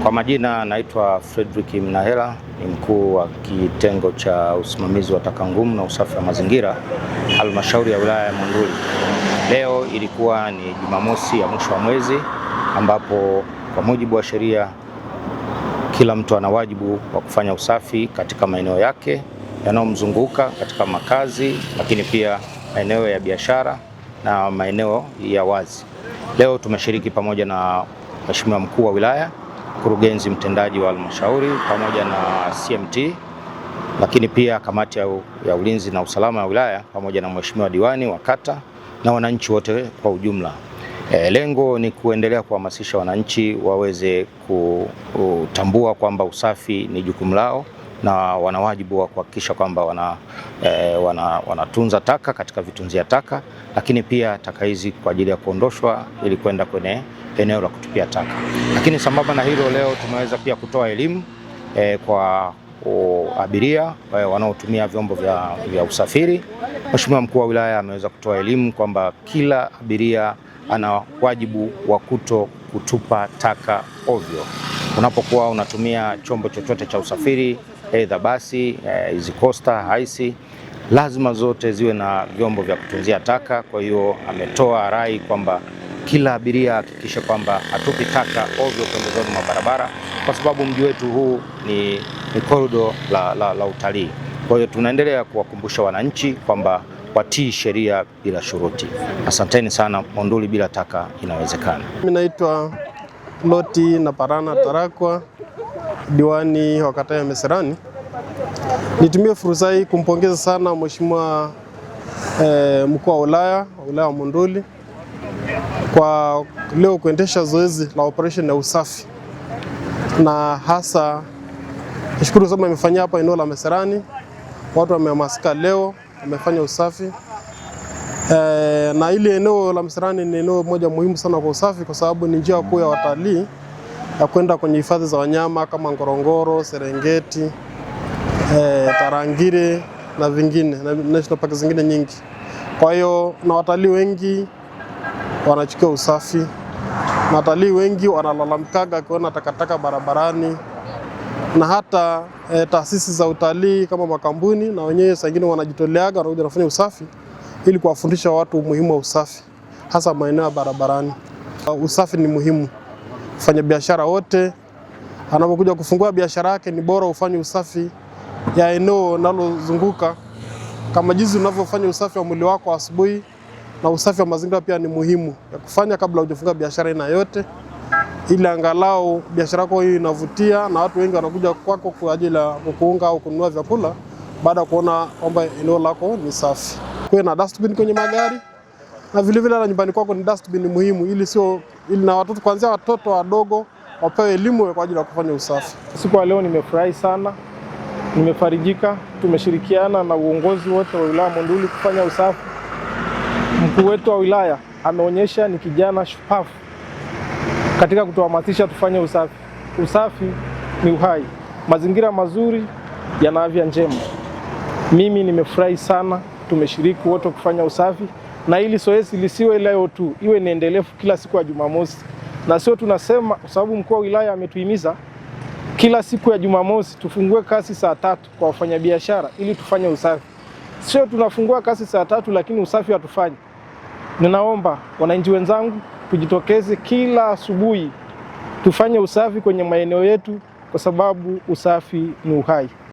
Kwa majina naitwa Fredrick Mnahela, ni mkuu wa kitengo cha usimamizi wa taka ngumu na usafi wa mazingira halmashauri ya wilaya ya Monduli. Leo ilikuwa ni Jumamosi ya mwisho wa mwezi ambapo kwa mujibu wa sheria kila mtu ana wajibu wa kufanya usafi katika maeneo yake yanayomzunguka katika makazi, lakini pia maeneo ya biashara na maeneo ya wazi. Leo tumeshiriki pamoja na Mheshimiwa mkuu wa wilaya, mkurugenzi mtendaji wa halmashauri pamoja na CMT, lakini pia kamati ya ulinzi na usalama ya wilaya pamoja na Mheshimiwa diwani wa kata na wananchi wote kwa ujumla. Lengo ni kuendelea kuhamasisha wananchi waweze kutambua kwamba usafi ni jukumu lao na wana wajibu wa kuhakikisha kwamba wanatunza taka katika vitunzia taka, lakini pia taka hizi kwa ajili ya kuondoshwa ili kwenda kwenye eneo la kutupia taka. Lakini sambamba na hilo, leo tumeweza pia kutoa elimu kwa abiria wanaotumia vyombo vya usafiri. Mheshimiwa mkuu wa wilaya ameweza kutoa elimu kwamba kila abiria ana wajibu wa kutupa taka ovyo. Unapokuwa unatumia chombo chochote cha usafiri, aidha basi, hizi coaster, haisi, lazima zote ziwe na vyombo vya kutunzia taka. Kwa hiyo ametoa rai kwamba kila abiria hakikisha kwamba hatupi taka ovyo pembezoni mwa barabara, kwa sababu mji wetu huu ni korido la utalii. Kwa hiyo tunaendelea kuwakumbusha wananchi kwamba watii sheria bila shuruti. Asanteni sana. Monduli bila taka inawezekana. Mimi naitwa Loti Naparana Tarakwa, diwani wa kata ya Meserani. Nitumie fursa hii kumpongeza sana Mheshimiwa mkuu wa wilaya wa Monduli kwa leo kuendesha zoezi la operation ya usafi, na hasa nishukuru sana amefanyia hapa eneo la Meserani. Watu wamehamasika leo, wamefanya usafi na ile eneo la Meserani ni eneo moja muhimu sana kwa usafi, kwa sababu ni njia kuu ya watalii ya kwenda kwenye hifadhi za wanyama kama Ngorongoro, Serengeti, Tarangire na vingine na national park zingine nyingi. Kwa hiyo na watalii wengi wanachukua usafi, na watalii wengi wanalalamikaga kuona takataka barabarani, na hata taasisi za utalii kama makampuni na wenyewe saa nyingine wanajitoleaga wanakuja kufanya usafi ili kuwafundisha watu umuhimu wa usafi, hasa maeneo ya barabarani. Usafi ni muhimu. Fanya biashara wote anapokuja kufungua biashara yake ni bora ufanye usafi ya eneo linalozunguka, kama jinsi unavyofanya usafi wa mwili wako asubuhi, na usafi wa mazingira pia ni muhimu ya kufanya kabla hujafunga biashara aina yote, ili angalau biashara yako hii inavutia na watu wengi wanakuja kwako kwa ajili ya kukuunga au kununua vyakula baada ya kuona kwamba eneo lako ni safi. Kuwe na dustbin kwenye magari, na vile vile na nyumbani kwako ni dustbin muhimu, ili na watoto kuanzia watoto wadogo wapewe elimu kwa ajili ya kufanya usafi. Siku ya leo nimefurahi sana, nimefarijika. Tumeshirikiana na uongozi wote wa wilaya Monduli kufanya usafi. Mkuu wetu wa wilaya ameonyesha ni kijana shupavu katika kutuhamasisha tufanye usafi. Usafi ni uhai, mazingira mazuri yana afya njema. Mimi nimefurahi sana, tumeshiriki wote kufanya usafi, na ili zoezi lisiwe leo tu, iwe ni endelevu kila siku ya Jumamosi. Na sio tunasema kwa sababu mkuu wa wilaya ametuhimiza kila siku ya Jumamosi tufungue kasi saa 3 kwa wafanyabiashara ili tufanye usafi. Sio tunafungua kasi saa 3 lakini usafi hatufanyi. Ninaomba wananchi wenzangu tujitokeze kila asubuhi tufanye usafi kwenye maeneo yetu, kwa sababu usafi ni uhai.